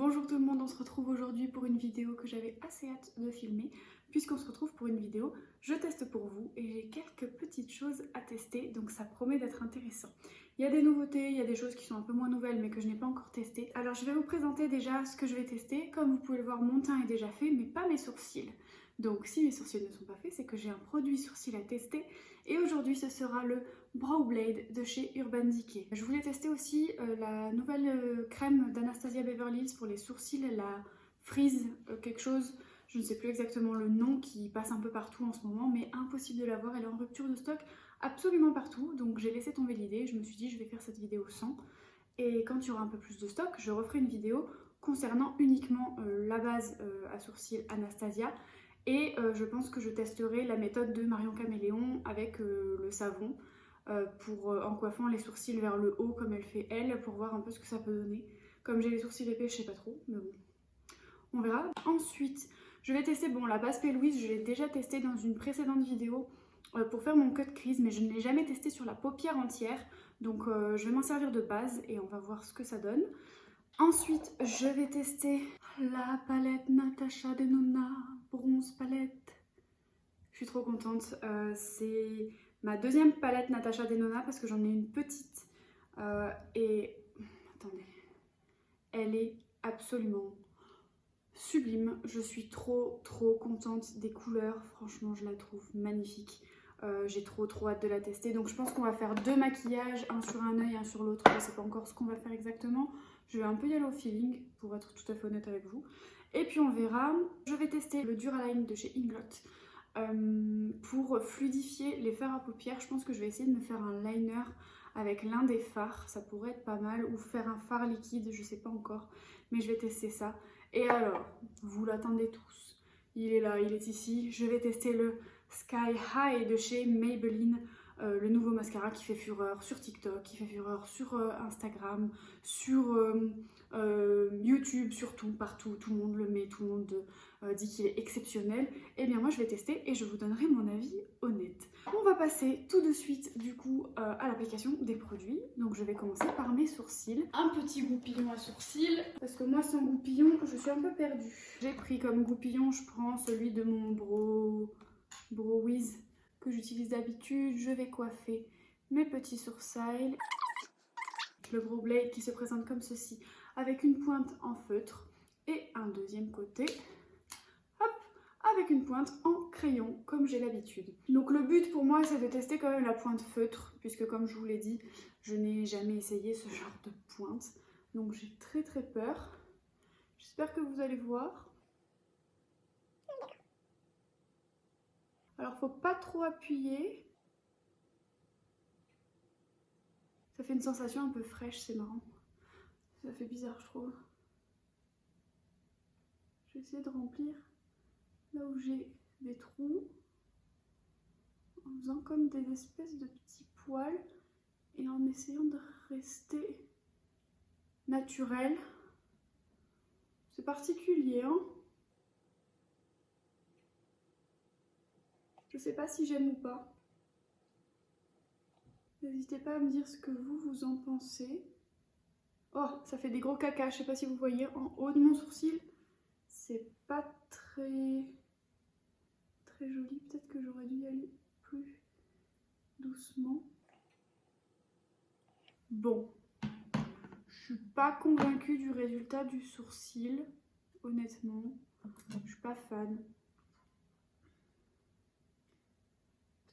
Bonjour tout le monde, on se retrouve aujourd'hui pour une vidéo que j'avais assez hâte de filmer puisqu'on se retrouve pour une vidéo je teste pour vous et j'ai quelques petites choses à tester donc ça promet d'être intéressant. Il y a des nouveautés, il y a des choses qui sont un peu moins nouvelles mais que je n'ai pas encore testées. Alors je vais vous présenter déjà ce que je vais tester. Comme vous pouvez le voir, mon teint est déjà fait mais pas mes sourcils. Donc si mes sourcils ne sont pas faits, c'est que j'ai un produit sourcil à tester et aujourd'hui ce sera le Brow Blade de chez Urban Decay. Je voulais tester aussi la nouvelle crème d'Anastasia Beverly Hills pour les sourcils, la Freeze quelque chose, je ne sais plus exactement le nom, qui passe un peu partout en ce moment, mais impossible de l'avoir, elle est en rupture de stock absolument partout, donc j'ai laissé tomber l'idée, je me suis dit je vais faire cette vidéo sans, et quand il y aura un peu plus de stock, je referai une vidéo concernant uniquement la base à sourcils Anastasia, et je pense que je testerai la méthode de Marion Caméléon avec le savon, en coiffant les sourcils vers le haut comme elle fait elle, pour voir un peu ce que ça peut donner. Comme j'ai les sourcils épais, je sais pas trop, mais bon, on verra. Ensuite, je vais tester, bon, la base P. Louise, je l'ai déjà testé dans une précédente vidéo pour faire mon cut crease, mais je ne l'ai jamais testé sur la paupière entière, donc je vais m'en servir de base et on va voir ce que ça donne. Ensuite, je vais tester la palette Natasha Denona Bronze Palette. Je suis trop contente, c'est ma deuxième palette Natasha Denona parce que j'en ai une petite et attendez, elle est absolument sublime. Je suis trop contente des couleurs, franchement je la trouve magnifique. J'ai trop hâte de la tester, donc je pense qu'on va faire deux maquillages, un sur un œil, un sur l'autre. Je sais pas encore ce qu'on va faire exactement, je vais un peu y aller au feeling pour être tout à fait honnête avec vous, et puis on verra. Je vais tester le Duraline de chez Inglot pour fluidifier les fards à paupières. Je pense que je vais essayer de me faire un liner avec l'un des fards, ça pourrait être pas mal, ou faire un fard liquide, je sais pas encore, mais je vais tester ça. Et alors, vous l'attendez tous, il est là, il est ici, je vais tester le Sky High de chez Maybelline, le nouveau mascara qui fait fureur sur TikTok, qui fait fureur sur Instagram, sur YouTube, surtout, partout, tout le monde le met, tout le monde dit qu'il est exceptionnel. Et bien moi je vais tester et je vous donnerai mon avis honnête. On va passer tout de suite du coup à l'application des produits. Donc je vais commencer par mes sourcils. Un petit goupillon à sourcils, parce que moi sans goupillon je suis un peu perdue. J'ai pris comme goupillon, je prends celui de mon Brow Wiz que j'utilise d'habitude. Je vais coiffer mes petits sourcils. Le Brow Blade qui se présente comme ceci, avec une pointe en feutre et un deuxième côté, hop, avec une pointe en crayon comme j'ai l'habitude. Donc le but pour moi c'est de tester quand même la pointe feutre, puisque comme je vous l'ai dit, je n'ai jamais essayé ce genre de pointe. Donc j'ai très peur. J'espère que vous allez voir. Alors faut pas trop appuyer. Ça fait une sensation un peu fraîche, c'est marrant. Ça fait bizarre je trouve. Je vais essayer de remplir là où j'ai des trous en faisant comme des espèces de petits poils et en essayant de rester naturel. C'est particulier, hein? Je sais pas si j'aime ou pas. N'hésitez pas à me dire ce que vous en pensez. Oh, ça fait des gros caca, je sais pas si vous voyez en haut de mon sourcil. C'est pas très joli, peut-être que j'aurais dû y aller plus doucement. Bon, je suis pas convaincue du résultat du sourcil, honnêtement, je suis pas fan.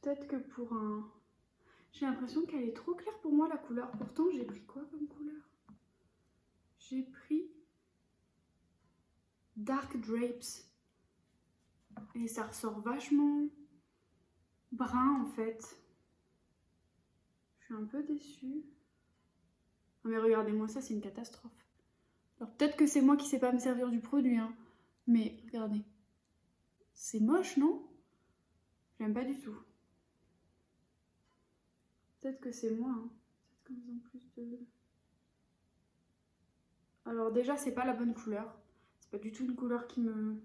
Peut-être que pour un... J'ai l'impression qu'elle est trop claire pour moi la couleur, pourtant j'ai pris quoi comme couleur? J'ai pris Dark Drapes et ça ressort vachement brun en fait. Je suis un peu déçue. Non mais regardez-moi ça, c'est une catastrophe. Alors peut-être que c'est moi qui sais pas me servir du produit, hein, mais regardez. C'est moche, non? J'aime pas du tout. Peut-être que c'est moi, hein. Peut-être qu'ils ont plus de... Alors déjà, c'est pas la bonne couleur. C'est pas du tout une couleur qui me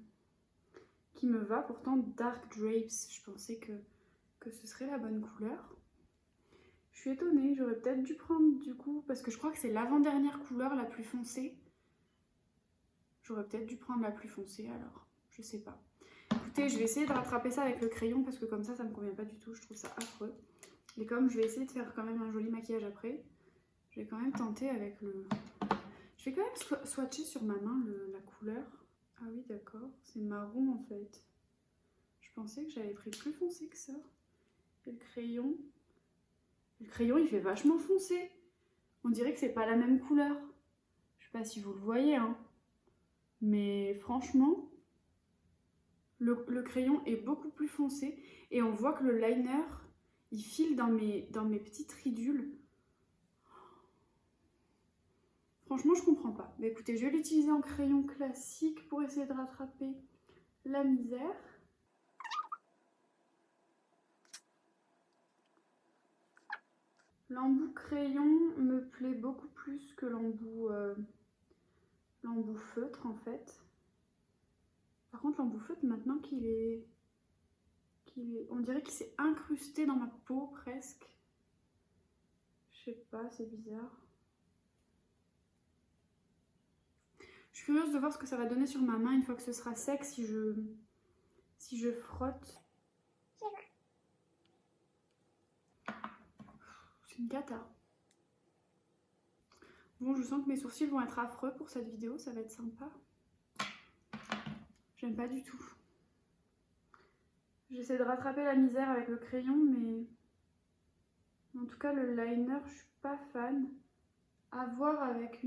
va. Pourtant, Dark Drapes, je pensais que ce serait la bonne couleur. Je suis étonnée, j'aurais peut-être dû prendre du coup, parce que je crois que c'est l'avant-dernière couleur la plus foncée. J'aurais peut-être dû prendre la plus foncée alors, je sais pas. Écoutez, je vais essayer de rattraper ça avec le crayon parce que comme ça me convient pas du tout, je trouve ça affreux. Et comme je vais essayer de faire quand même un joli maquillage après, je vais quand même tenter avec le... Je vais quand même swatcher sur ma main la couleur. Ah oui, d'accord, c'est marron en fait. Je pensais que j'avais pris plus foncé que ça. Et le crayon... Le crayon, il fait vachement foncé. On dirait que c'est pas la même couleur. Je sais pas si vous le voyez, hein. Mais franchement, le crayon est beaucoup plus foncé. Et on voit que le liner, il file dans mes petites ridules. Franchement, je comprends pas. Mais écoutez, je vais l'utiliser en crayon classique pour essayer de rattraper la misère. L'embout crayon me plaît beaucoup plus que l'embout feutre en fait. Par contre, l'embout feutre, maintenant on dirait qu'il s'est incrusté dans ma peau presque. Je sais pas, c'est bizarre. Je suis curieuse de voir ce que ça va donner sur ma main une fois que ce sera sec, si je frotte. C'est une cata. Bon, je sens que mes sourcils vont être affreux pour cette vidéo, ça va être sympa. J'aime pas du tout. J'essaie de rattraper la misère avec le crayon, mais en tout cas le liner, je suis pas fan. À voir avec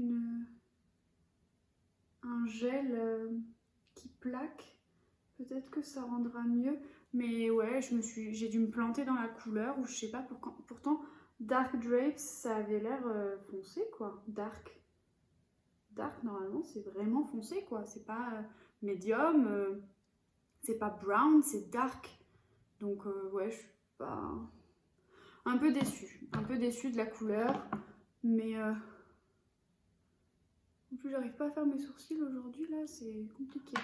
un gel qui plaque, peut-être que ça rendra mieux. Mais ouais, j'ai dû me planter dans la couleur, ou je sais pas, pourtant Dark Drapes, ça avait l'air foncé quoi. Dark, normalement, c'est vraiment foncé quoi. C'est pas médium, c'est pas brown, c'est dark. Donc ouais, je suis pas... un peu déçue de la couleur. Mais en plus, j'arrive pas à faire mes sourcils aujourd'hui, là, c'est compliqué.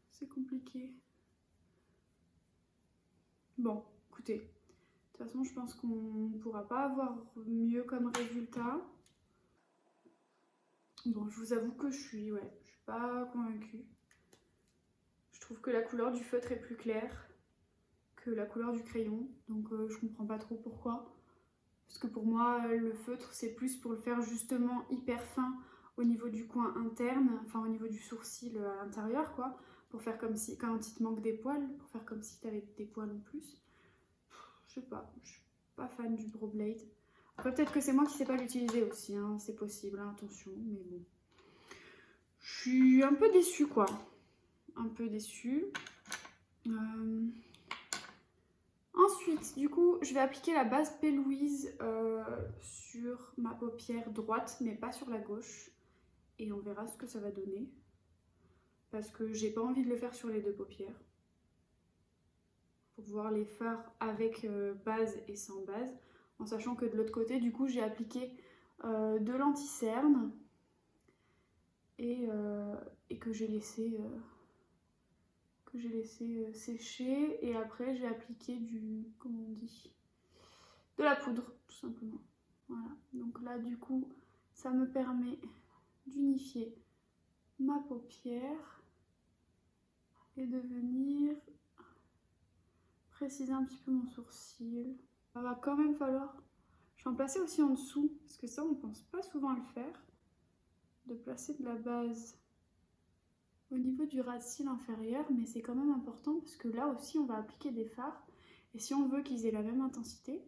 C'est compliqué. Bon, écoutez, de toute façon, je pense qu'on ne pourra pas avoir mieux comme résultat. Bon, je vous avoue que je suis pas convaincue. Je trouve que la couleur du feutre est plus claire que la couleur du crayon, donc je comprends pas trop pourquoi. Parce que pour moi, le feutre, c'est plus pour le faire justement hyper fin au niveau du coin interne, enfin au niveau du sourcil à l'intérieur, quoi. Pour faire comme si, quand il te manque des poils, pour faire comme si tu avais des poils en plus. Je sais pas, je suis pas fan du Brow Blade. Après, peut-être que c'est moi qui sais pas l'utiliser aussi, hein, c'est possible, hein, attention, mais bon. Je suis un peu déçue, quoi. Un peu déçue. Ensuite, du coup, je vais appliquer la base P. Louise sur ma paupière droite, mais pas sur la gauche. Et on verra ce que ça va donner. Parce que j'ai pas envie de le faire sur les deux paupières. Pour voir les fards avec base et sans base. En sachant que de l'autre côté, du coup, j'ai appliqué de l'anti-cerne. Et que j'ai laissé... sécher, et après j'ai appliqué comment on dit, de la poudre tout simplement. Voilà, donc là du coup ça me permet d'unifier ma paupière et de venir préciser un petit peu mon sourcil. Ça va quand même falloir, je vais en placer aussi en dessous parce que ça on pense pas souvent à le faire, de placer de la base au niveau du ras de cils inférieur, mais c'est quand même important parce que là aussi on va appliquer des fards, et si on veut qu'ils aient la même intensité,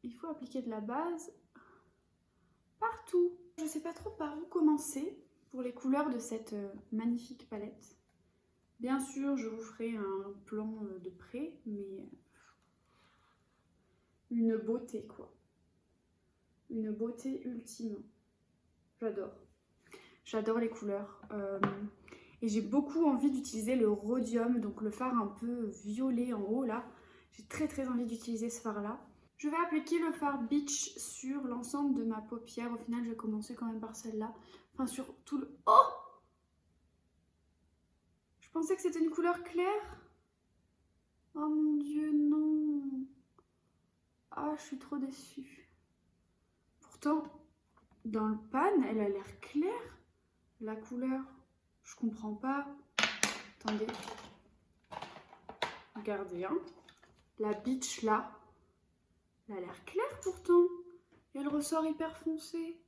il faut appliquer de la base partout. Je sais pas trop par où commencer pour les couleurs de cette magnifique palette. Bien sûr, je vous ferai un plan de près, mais une beauté quoi. Une beauté ultime. J'adore. J'adore les couleurs. Et j'ai beaucoup envie d'utiliser le rhodium, donc le fard un peu violet en haut là. J'ai très envie d'utiliser ce fard là. Je vais appliquer le fard Beach sur l'ensemble de ma paupière. Au final, je vais commencer quand même par celle-là. Enfin, sur tout le... Oh! Je pensais que c'était une couleur claire. Oh mon Dieu, non. Ah, je suis trop déçue. Pourtant, dans le pan, elle a l'air claire, la couleur. Je comprends pas. Attendez. Regardez, hein. La beach là, elle a l'air claire pourtant. Et elle ressort hyper foncée.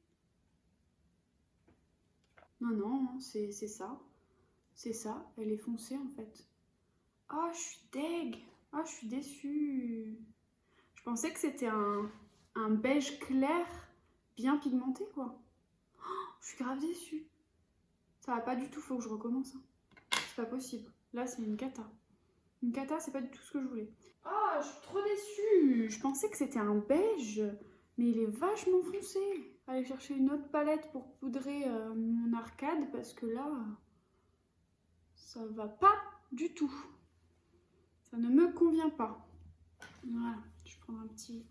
Non, non, c'est ça. C'est ça, elle est foncée en fait. Ah, je suis deg. Ah, je suis déçue. Je pensais que c'était un beige clair, bien pigmenté quoi. Oh, je suis grave déçue. Ça va pas du tout, faut que je recommence. Hein. C'est pas possible. Là, c'est une cata. Une cata, c'est pas du tout ce que je voulais. Ah, je suis trop déçue. Je pensais que c'était un beige, mais il est vachement foncé. Aller chercher une autre palette pour poudrer mon arcade parce que là, ça va pas du tout. Ça ne me convient pas. Voilà, je prends un petit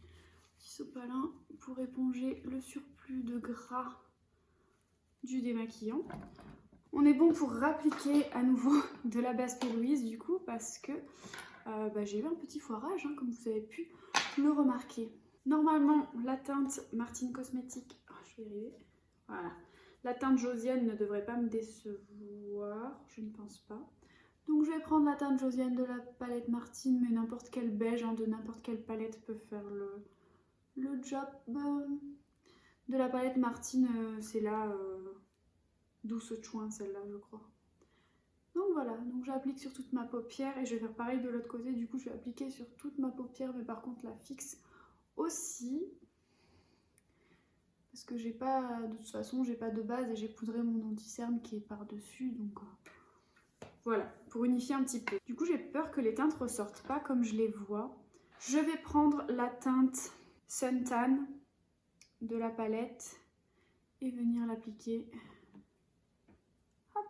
sopalin pour éponger le surplus de gras du démaquillant. On est bon pour appliquer à nouveau de la base P. Louise du coup parce que j'ai eu un petit foirage hein, comme vous avez pu le remarquer. Normalement la teinte Martine Cosmetics, je vais y arriver, voilà. La teinte Josiane ne devrait pas me décevoir, je ne pense pas. Donc je vais prendre la teinte Josiane de la palette Martine, mais n'importe quel beige hein, de n'importe quelle palette peut faire le job. De la palette Martine, c'est la douce chouin celle-là je crois. Donc voilà, donc j'applique sur toute ma paupière et je vais faire pareil de l'autre côté. Du coup je vais appliquer sur toute ma paupière, mais par contre la fixe aussi. Parce que j'ai pas, de toute façon j'ai pas de base et j'ai poudré mon anti-cerne qui est par-dessus, donc voilà, pour unifier un petit peu. Du coup j'ai peur que les teintes ressortent pas comme je les vois. Je vais prendre la teinte Suntan de la palette et venir l'appliquer. Hop.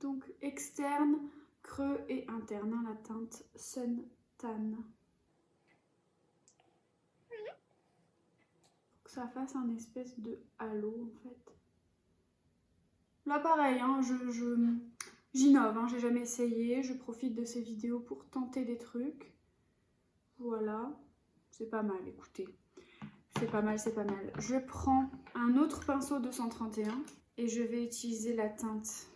Donc externe, creux et interne, hein, la teinte Suntan. Pour que ça fasse un espèce de halo en fait. Là pareil, hein, j'innove, hein, j'ai jamais essayé, je profite de ces vidéos pour tenter des trucs. Voilà, c'est pas mal, écoutez. C'est pas mal, c'est pas mal. Je prends un autre pinceau 231 et je vais utiliser la teinte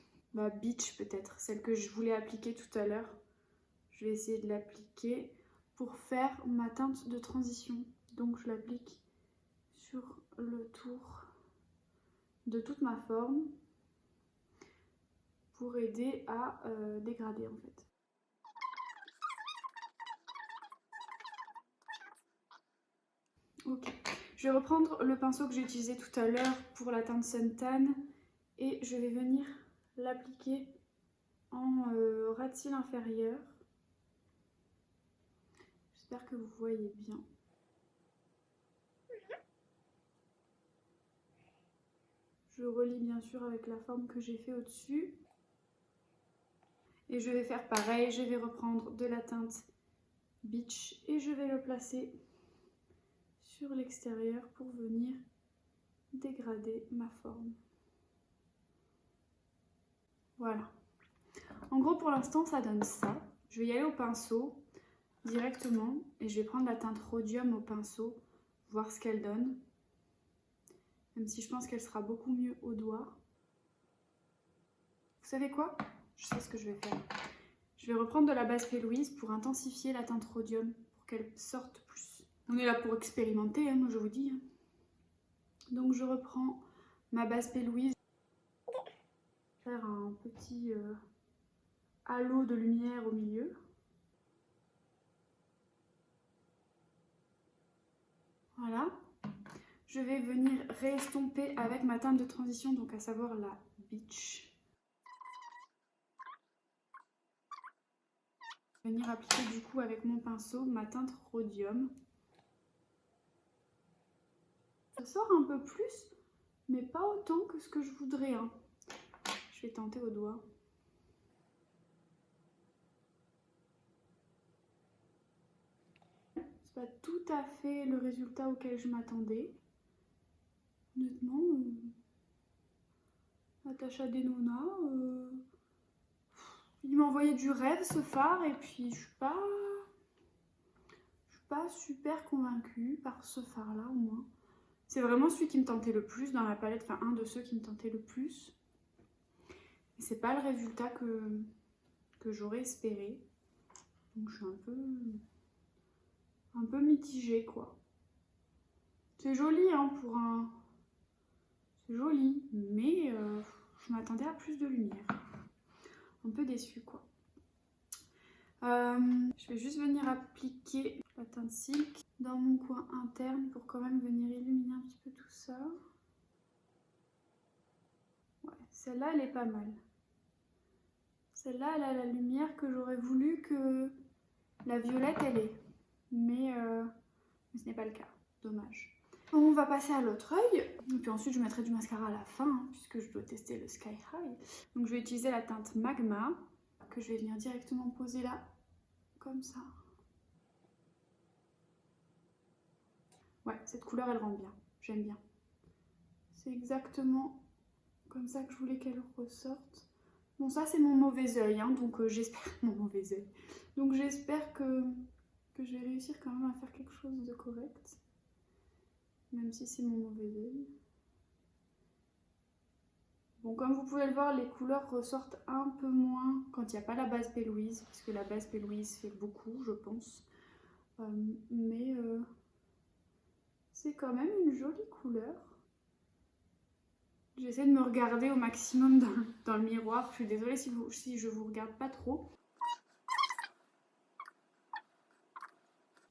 Beach peut-être, celle que je voulais appliquer tout à l'heure. Je vais essayer de l'appliquer pour faire ma teinte de transition. Donc je l'applique sur le tour de toute ma forme pour aider à dégrader en fait. Ok, je vais reprendre le pinceau que j'ai utilisé tout à l'heure pour la teinte Suntan et je vais venir l'appliquer en ras de cils inférieur. J'espère que vous voyez bien. Je relie bien sûr avec la forme que j'ai fait au-dessus. Et je vais faire pareil, je vais reprendre de la teinte Beach et je vais le placer sur l'extérieur pour venir dégrader ma forme. Voilà. En gros pour l'instant ça donne ça. Je vais y aller au pinceau directement et je vais prendre la teinte Rhodium au pinceau, voir ce qu'elle donne. Même si je pense qu'elle sera beaucoup mieux au doigt. Vous savez quoi? Je sais ce que je vais faire. Je vais reprendre de la base P. Louise pour intensifier la teinte Rhodium, pour qu'elle sorte plus. On est là pour expérimenter, hein, moi je vous dis. Donc je reprends ma base P. Louise. Faire un petit halo de lumière au milieu. Voilà. Je vais venir réestomper avec ma teinte de transition, donc à savoir la Beach. Venir appliquer du coup avec mon pinceau ma teinte Rhodium. Ça sort un peu plus, mais pas autant que ce que je voudrais. Hein. Je vais tenter au doigt. C'est pas tout à fait le résultat auquel je m'attendais. Honnêtement, Natacha Denona, Il m'a envoyé du rêve ce fard et puis je suis pas super convaincue par ce fard là au moins. C'est vraiment celui qui me tentait le plus dans la palette, enfin un de ceux qui me tentait le plus. Et c'est pas le résultat que j'aurais espéré. Donc je suis un peu mitigée quoi. C'est joli hein pour un... C'est joli, mais je m'attendais à plus de lumière. Un peu déçue quoi. Je vais juste venir appliquer la teinte Silk dans mon coin interne pour quand même venir illuminer un petit peu tout ça. Ouais, celle-là elle est pas mal. Celle-là elle a la lumière que j'aurais voulu que la violette elle ait. Mais ce n'est pas le cas, dommage. On va passer à l'autre œil. Et puis ensuite je mettrai du mascara à la fin hein, puisque je dois tester le Sky High. Donc je vais utiliser la teinte Magma que je vais venir directement poser là. Comme ça. Ouais, cette couleur elle rend bien, j'aime bien. C'est exactement comme ça que je voulais qu'elle ressorte. Bon ça c'est mon mauvais œil, hein, donc j'espère... Mon mauvais œil. Donc j'espère que je vais réussir quand même à faire quelque chose de correct. Même si c'est mon mauvais œil. Bon, comme vous pouvez le voir, les couleurs ressortent un peu moins quand il n'y a pas la base P. Louise, parce que la base P. Louise fait beaucoup, je pense. Mais c'est quand même une jolie couleur. J'essaie de me regarder au maximum dans le miroir. Je suis désolée si je vous regarde pas trop.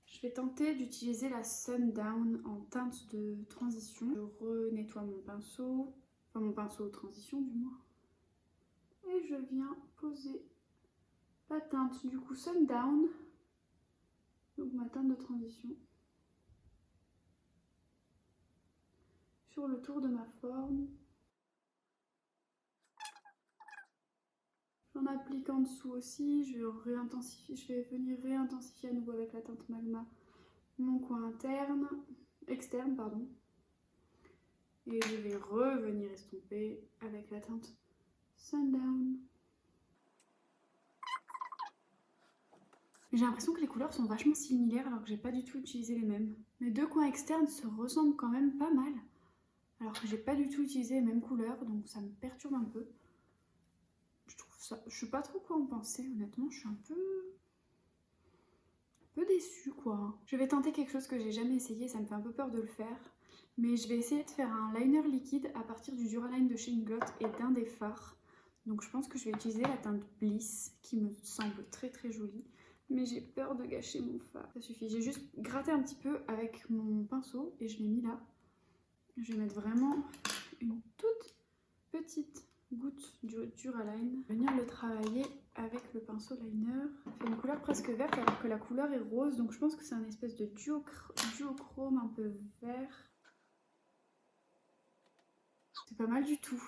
Je vais tenter d'utiliser la Sundown en teinte de transition. Je renettoie mon pinceau. Enfin mon pinceau transition du moins. Et je viens poser la teinte du coup Sundown. Donc ma teinte de transition. Sur le tour de ma forme. J'en applique en dessous aussi. Je vais venir réintensifier à nouveau avec la teinte Magma mon coin externe pardon. Et je vais revenir estomper avec la teinte Sundown. J'ai l'impression que les couleurs sont vachement similaires alors que j'ai pas du tout utilisé les mêmes. Mes deux coins externes se ressemblent quand même pas mal. Alors que j'ai pas du tout utilisé les mêmes couleurs, donc ça me perturbe un peu. Je trouve ça... Je sais pas trop quoi en penser, honnêtement, je suis un peu déçue quoi. Je vais tenter quelque chose que j'ai jamais essayé, ça me fait un peu peur de le faire. Mais je vais essayer de faire un liner liquide à partir du Duraline de chez Inglot et d'un des fards. Donc je pense que je vais utiliser la teinte Bliss qui me semble très très jolie. Mais j'ai peur de gâcher mon fard. Ça suffit, j'ai juste gratté un petit peu avec mon pinceau et je l'ai mis là. Je vais mettre vraiment une toute petite goutte du Duraline. Venir le travailler avec le pinceau liner. Ça fait une couleur presque verte alors que la couleur est rose. Donc je pense que c'est un espèce de duochrome un peu vert. C'est pas mal du tout.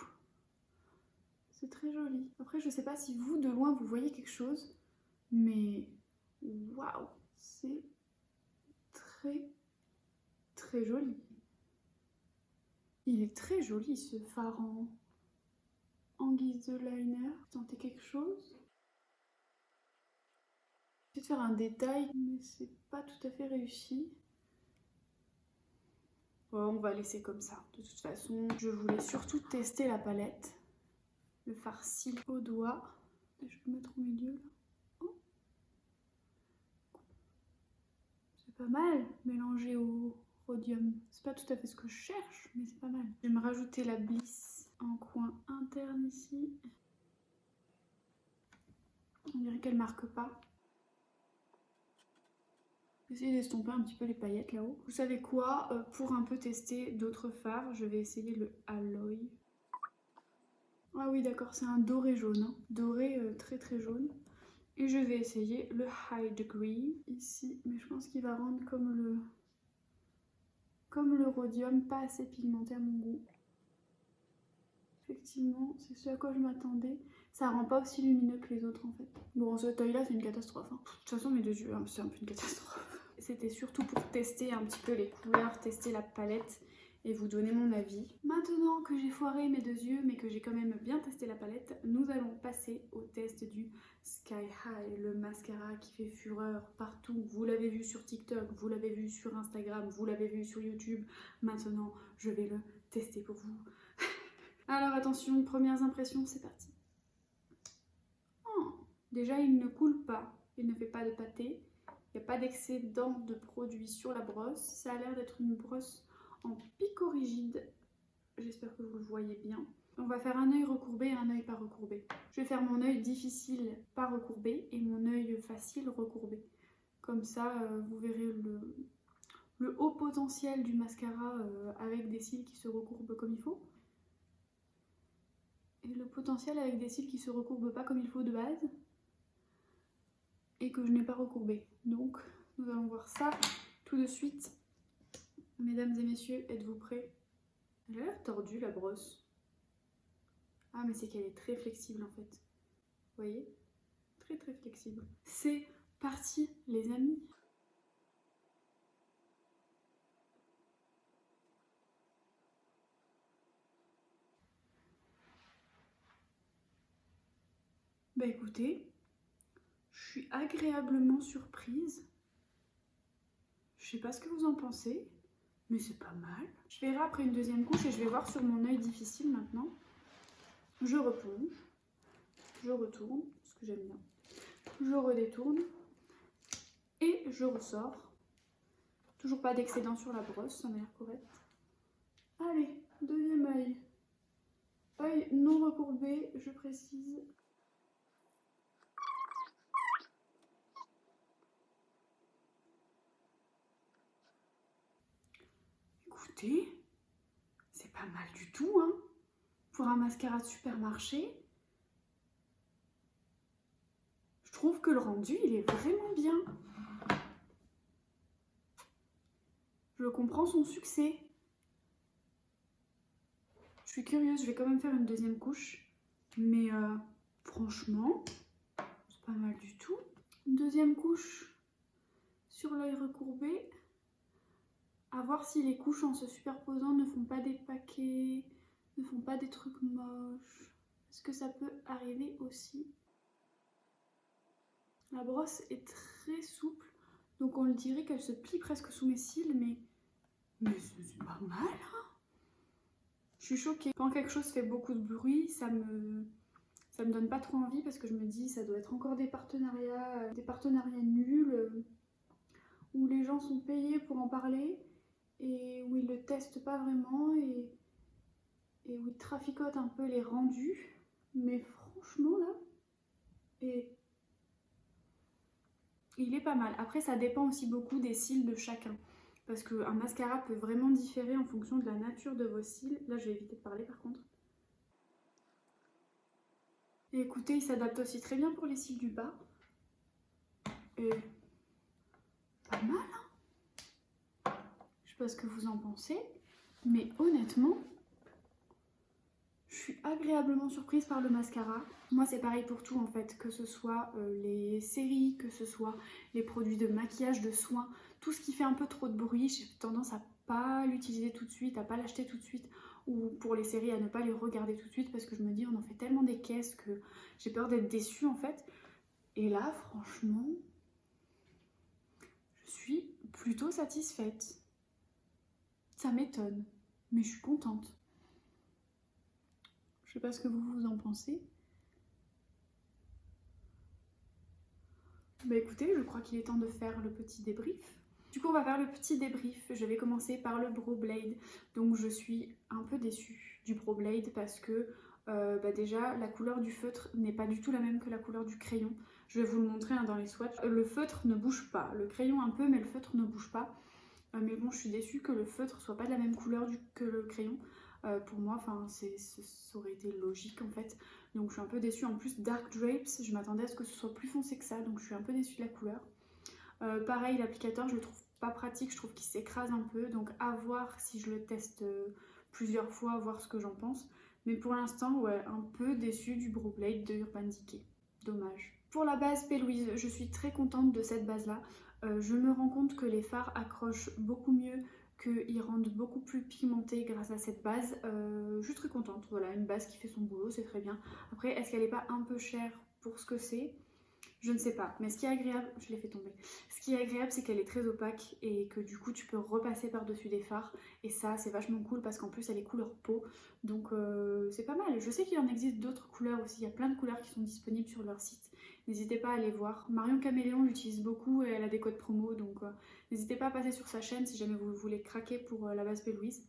C'est très joli. Après, je sais pas si vous, de loin, vous voyez quelque chose. Mais waouh, c'est très très joli. Il est très joli ce fard en guise de liner. Tentez quelque chose. J'ai essayé de faire un détail, mais c'est pas tout à fait réussi. Bon, on va laisser comme ça. De toute façon, je voulais surtout tester la palette. Le fard cils au doigt. Je vais le mettre au milieu là. Oh. C'est pas mal mélangé au rhodium. C'est pas tout à fait ce que je cherche, mais c'est pas mal. Je vais me rajouter la Bliss en coin interne ici. On dirait qu'elle marque pas. J'essaie d'estomper un petit peu les paillettes là-haut. Vous savez quoi, pour un peu tester d'autres fards, je vais essayer le Alloy. Ah oui d'accord, c'est un doré jaune, hein. Doré très très jaune. Et je vais essayer le High Degree ici, mais je pense qu'il va rendre comme le rhodium, pas assez pigmenté à mon goût. Effectivement, c'est ce à quoi je m'attendais. Ça rend pas aussi lumineux que les autres en fait. Bon, cet œil là c'est une catastrophe. Hein. De toute façon mes deux yeux, hein, c'est un peu une catastrophe. C'était surtout pour tester un petit peu les couleurs, tester la palette et vous donner mon avis. Maintenant que j'ai foiré mes 2 yeux mais que j'ai quand même bien testé la palette, nous allons passer au test du Sky High, le mascara qui fait fureur partout. Vous l'avez vu sur TikTok, vous l'avez vu sur Instagram, vous l'avez vu sur YouTube. Maintenant, je vais le tester pour vous. Alors attention, premières impressions, c'est parti. Oh, déjà, il ne coule pas, il ne fait pas de pâté. Il n'y a pas d'excédent de produit sur la brosse. Ça a l'air d'être une brosse en picorigide. J'espère que vous le voyez bien. On va faire un œil recourbé et un œil pas recourbé. Je vais faire mon œil difficile pas recourbé et mon œil facile recourbé. Comme ça, vous verrez le haut potentiel du mascara avec des cils qui se recourbent comme il faut. Et le potentiel avec des cils qui se recourbent pas comme il faut de base. Et que je n'ai pas recourbé. Donc, nous allons voir ça tout de suite. Mesdames et messieurs, êtes-vous prêts? Elle a l'air tordue la brosse. Ah mais c'est qu'elle est très flexible en fait. Vous voyez? Très très flexible. C'est parti les amis. Bah écoutez, je suis agréablement surprise. Je sais pas ce que vous en pensez, mais c'est pas mal. Je verrai après une deuxième couche et je vais voir sur mon œil difficile maintenant. Je replonge, je retourne, ce que j'aime bien. Je redétourne et je ressors. Toujours pas d'excédent sur la brosse, ça m'a l'air correct. Allez, deuxième œil. Œil non recourbé, je précise. Écoutez, c'est pas mal du tout, hein. Pour un mascara de supermarché, je trouve que le rendu, il est vraiment bien. Je comprends son succès. Je suis curieuse, je vais quand même faire une deuxième couche. Mais franchement, c'est pas mal du tout. Une deuxième couche sur l'œil recourbé. À voir si les couches en se superposant ne font pas des paquets, ne font pas des trucs moches. Est-ce que ça peut arriver aussi? La brosse est très souple, donc on le dirait qu'elle se plie presque sous mes cils, mais c'est pas mal, hein. Je suis choquée. Quand quelque chose fait beaucoup de bruit, ça me donne pas trop envie parce que je me dis ça doit être encore des partenariats nuls, où les gens sont payés pour en parler et où ils le testent pas vraiment et où ils traficotent un peu les rendus. Mais franchement là, il est pas mal. Après ça dépend aussi beaucoup des cils de chacun. Parce qu'un mascara peut vraiment différer en fonction de la nature de vos cils. Là, je vais éviter de parler par contre. Et écoutez, il s'adapte aussi très bien pour les cils du bas. Et pas mal, hein. Je sais pas ce que vous en pensez, mais honnêtement, je suis agréablement surprise par le mascara. Moi, c'est pareil pour tout en fait, que ce soit les séries, que ce soit les produits de maquillage, de soins, tout ce qui fait un peu trop de bruit, j'ai tendance à pas l'utiliser tout de suite, à pas l'acheter tout de suite, ou pour les séries à ne pas les regarder tout de suite parce que je me dis on en fait tellement des caisses que j'ai peur d'être déçue en fait. Et là, franchement, je suis plutôt satisfaite. Ça m'étonne, mais je suis contente. Je sais pas ce que vous en pensez. Bah écoutez, je crois qu'il est temps de faire le petit débrief. Du coup, on va faire le petit débrief. Je vais commencer par le Brow Blade. Donc je suis un peu déçue du Brow Blade parce que déjà, la couleur du feutre n'est pas du tout la même que la couleur du crayon. Je vais vous le montrer hein, dans les swatchs. Le feutre ne bouge pas. Le crayon un peu, mais le feutre ne bouge pas. Mais bon, je suis déçue que le feutre soit pas de la même couleur que le crayon. Pour moi, ça aurait été logique en fait. Donc je suis un peu déçue. En plus, Dark Drapes, je m'attendais à ce que ce soit plus foncé que ça. Donc je suis un peu déçue de la couleur. Pareil, l'applicateur, je le trouve pas pratique. Je trouve qu'il s'écrase un peu. Donc à voir si je le teste plusieurs fois, voir ce que j'en pense. Mais pour l'instant, ouais, un peu déçue du Brow Blade de Urban Decay. Dommage. Pour la base P. Louise, je suis très contente de cette base-là. Je me rends compte que les fards accrochent beaucoup mieux qu'ils rendent beaucoup plus pigmentés grâce à cette base. Je suis très contente, voilà, une base qui fait son boulot, c'est très bien. Après, est-ce qu'elle n'est pas un peu chère pour ce que c'est? Je ne sais pas, mais ce qui est agréable, je l'ai fait tomber. Ce qui est agréable, c'est qu'elle est très opaque et que du coup tu peux repasser par-dessus des fards. Et ça, c'est vachement cool parce qu'en plus elle est couleur peau. Donc c'est pas mal. Je sais qu'il en existe d'autres couleurs aussi. Il y a plein de couleurs qui sont disponibles sur leur site. N'hésitez pas à aller voir. Marion Caméléon l'utilise beaucoup et elle a des codes promo. Donc n'hésitez pas à passer sur sa chaîne si jamais vous voulez craquer pour la base P. Louise.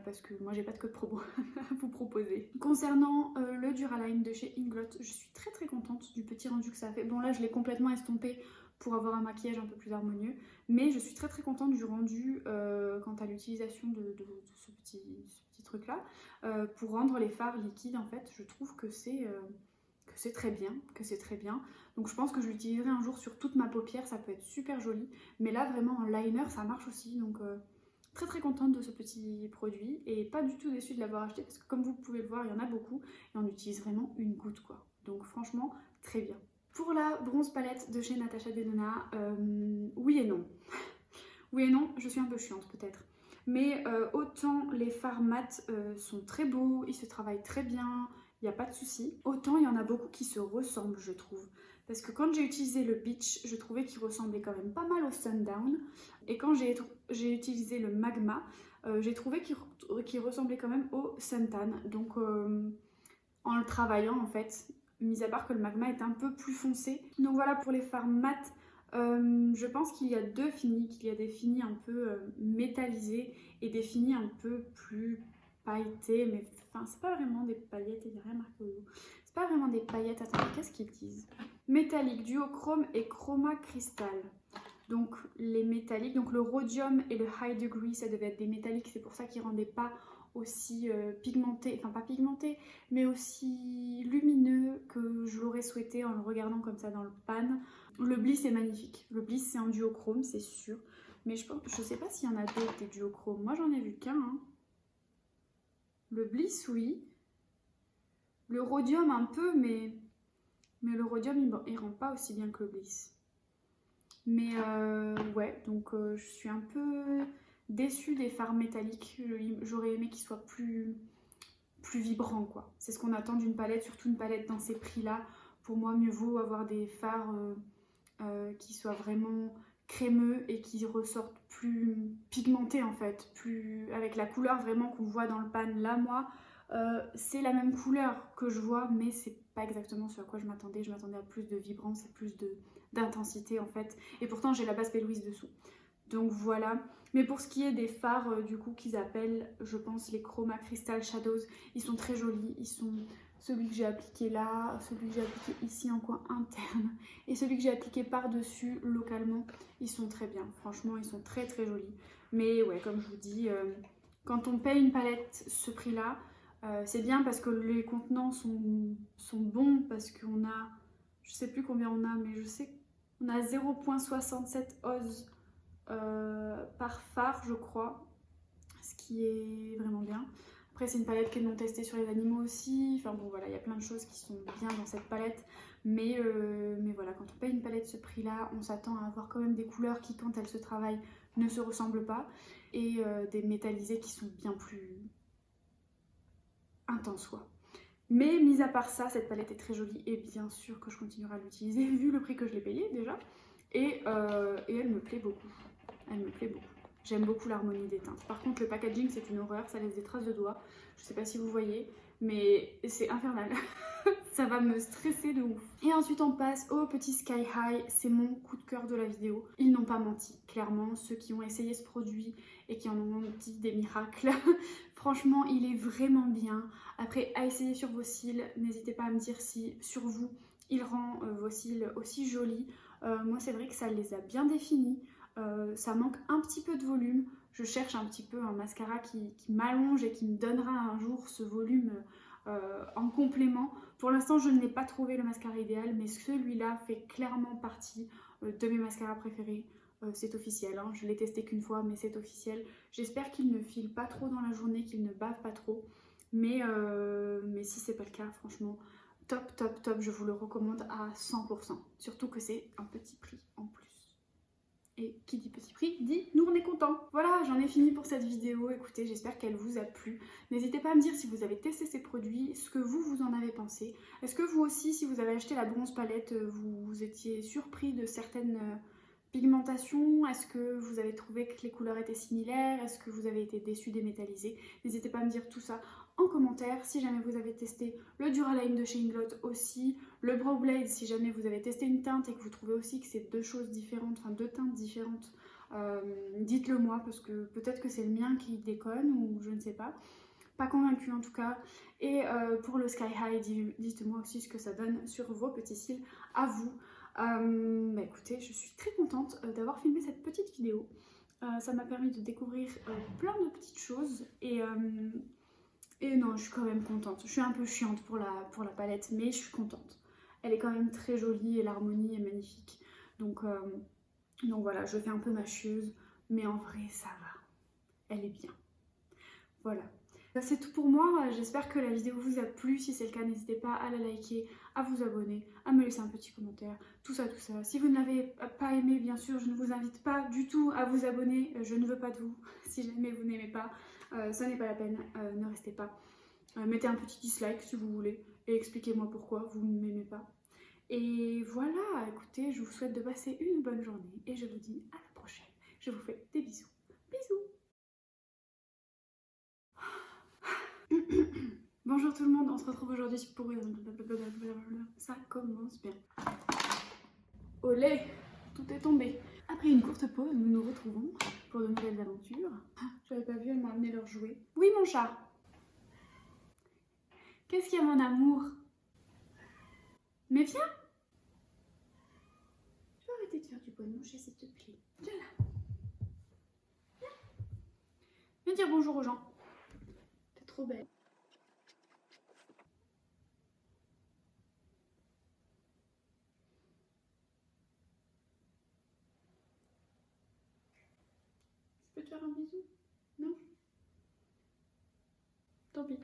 Parce que moi j'ai pas de code promo à vous proposer. Concernant le Duraline de chez Inglot, je suis très contente du petit rendu que ça a fait. Bon là je l'ai complètement estompé pour avoir un maquillage un peu plus harmonieux, mais je suis très contente du rendu quant à l'utilisation de ce petit truc là. Pour rendre les fards liquides en fait, je trouve que c'est très bien, Donc je pense que je l'utiliserai un jour sur toute ma paupière, ça peut être super joli. Mais là vraiment en liner ça marche aussi, donc très contente de ce petit produit et pas du tout déçue de l'avoir acheté parce que comme vous pouvez le voir, il y en a beaucoup et on utilise vraiment une goutte quoi. Donc franchement, très bien. Pour la bronze palette de chez Natasha Denona, oui et non. Oui et non, je suis un peu chiante peut-être. Mais autant les fards mat sont très beaux, ils se travaillent très bien, il n'y a pas de souci. Autant il y en a beaucoup qui se ressemblent, je trouve. Parce que quand j'ai utilisé le Beach, je trouvais qu'il ressemblait quand même pas mal au Sundown. Et quand j'ai utilisé le Magma, j'ai trouvé qu'il ressemblait quand même au Suntan. Donc en le travaillant en fait, mis à part que le Magma est un peu plus foncé. Donc voilà pour les fards mat. Je pense qu'il y a deux finis, qu'il y a des finis un peu métallisés et des finis un peu plus pailletés, mais enfin c'est pas vraiment des paillettes, il n'y a rien marqué au dos. C'est pas vraiment des paillettes, attendez, qu'est-ce qu'ils disent? Métallique, duochrome et chroma cristal. Donc les métalliques, donc le rhodium et le high degree, ça devait être des métalliques, c'est pour ça qu'ils rendaient pas aussi pigmenté, enfin pas pigmenté, mais aussi lumineux que je l'aurais souhaité en le regardant comme ça dans le pan. Le bliss est magnifique, le bliss c'est un duochrome, c'est sûr, mais je sais pas s'il y en a d'autres des duochromes, moi j'en ai vu qu'un. Hein. Le bliss oui, le rhodium un peu, mais le rhodium il rend pas aussi bien que le bliss. Mais ouais, donc je suis un peu déçue des fards métalliques. J'aurais aimé qu'ils soient plus vibrants, quoi. C'est ce qu'on attend d'une palette, surtout une palette dans ces prix-là. Pour moi, mieux vaut avoir des fards qui soient vraiment crémeux et qui ressortent plus pigmentés en fait, avec la couleur vraiment qu'on voit dans le pan. Là, moi, c'est la même couleur que je vois, mais c'est pas exactement ce à quoi je m'attendais. Je m'attendais à plus de vibrance et plus d'intensité en fait. Et pourtant, j'ai la base P. Louise dessous. Donc voilà. Mais pour ce qui est des fards du coup qu'ils appellent, je pense, les Chroma Crystal Shadows, ils sont très jolis. Ils sont celui que j'ai appliqué là, celui que j'ai appliqué ici en coin interne et celui que j'ai appliqué par-dessus localement. Ils sont très bien. Franchement, ils sont très jolis. Mais ouais, comme je vous dis, quand on paye une palette ce prix-là, c'est bien parce que les contenants sont bons, parce qu'on a, je sais plus combien on a, mais je sais qu'on a 0,67 oz par phare, je crois, ce qui est vraiment bien. Après, c'est une palette qui est non testée sur les animaux aussi. Enfin bon, voilà, il y a plein de choses qui sont bien dans cette palette. Mais voilà, quand on paye une palette ce prix-là, on s'attend à avoir quand même des couleurs qui, quand elles se travaillent, ne se ressemblent pas. Et des métallisés qui sont bien plus intenses, quoi. Mais mis à part ça, cette palette est très jolie et bien sûr que je continuerai à l'utiliser vu le prix que je l'ai payé déjà. Et elle me plaît beaucoup. Elle me plaît beaucoup. J'aime beaucoup l'harmonie des teintes. Par contre, le packaging, c'est une horreur. Ça laisse des traces de doigts. Je sais pas si vous voyez, mais c'est infernal. Ça va me stresser de ouf. Et ensuite, on passe au petit Sky High. C'est mon coup de cœur de la vidéo. Ils n'ont pas menti. Clairement, ceux qui ont essayé ce produit et qui en ont dit des miracles. Franchement, il est vraiment bien. Après, à essayer sur vos cils. N'hésitez pas à me dire si, sur vous, il rend vos cils aussi jolis. Moi, c'est vrai que ça les a bien définis. Ça manque un petit peu de volume. Je cherche un petit peu un mascara qui m'allonge et qui me donnera un jour ce volume en complément. Pour l'instant, je n'ai pas trouvé le mascara idéal, mais celui-là fait clairement partie de mes mascaras préférés. C'est officiel, hein. Je l'ai testé qu'une fois, mais c'est officiel. J'espère qu'il ne file pas trop dans la journée, qu'il ne bave pas trop. Mais si c'est pas le cas, franchement, top, je vous le recommande à 100%. Surtout que c'est un petit prix en plus. Et qui dit petit prix prix dit nous on est content. Voilà, j'en ai fini pour cette vidéo. Écoutez, j'espère qu'elle vous a plu. N'hésitez pas à me dire si vous avez testé ces produits, ce que vous en avez pensé. Est-ce que vous aussi, si vous avez acheté la bronze palette, vous étiez surpris de certaines pigmentations? Est-ce que vous avez trouvé que les couleurs étaient similaires? Est-ce que vous avez été déçu des métallisés? N'hésitez pas à me dire tout ça en commentaire. Si jamais vous avez testé le Duraline de chez Inglot aussi, le Brow Blade, si jamais vous avez testé une teinte et que vous trouvez aussi que c'est deux choses différentes, enfin deux teintes différentes, dites-le moi parce que peut-être que c'est le mien qui déconne ou je ne sais pas. Pas convaincue en tout cas. Et pour le Sky High, dites-moi aussi ce que ça donne sur vos petits cils à vous. Bah écoutez, je suis très contente d'avoir filmé cette petite vidéo. Ça m'a permis de découvrir plein de petites choses et non, je suis quand même contente. Je suis un peu chiante pour la palette, mais je suis contente. Elle est quand même très jolie et l'harmonie est magnifique. Donc voilà, je fais un peu ma chieuse, mais en vrai, ça va. Elle est bien. Voilà. C'est tout pour moi, j'espère que la vidéo vous a plu. Si c'est le cas, n'hésitez pas à la liker, à vous abonner, à me laisser un petit commentaire, tout ça, tout ça. Si vous ne l'avez pas aimé, bien sûr, je ne vous invite pas du tout à vous abonner, je ne veux pas de vous. Si jamais vous n'aimez pas, ça n'est pas la peine, ne restez pas. Mettez un petit dislike si vous voulez et expliquez-moi pourquoi vous ne m'aimez pas. Et voilà, écoutez, je vous souhaite de passer une bonne journée et je vous dis à la prochaine. Je vous fais des bisous. Bisous. Bonjour tout le monde, on se retrouve aujourd'hui pour une... Ça commence bien. Olé, tout est tombé. Après une courte pause, nous nous retrouvons pour de nouvelles aventures. J'avais pas vu, elle m'a amené leur jouet. Oui mon chat. Qu'est-ce qu'il y a mon amour? Mais viens. Tu vas arrêter de faire du bon manger s'il te plaît. Viens là. Viens. Viens dire bonjour aux gens. T'es trop belle. Je peux te faire un bisou? Non? Tant pis.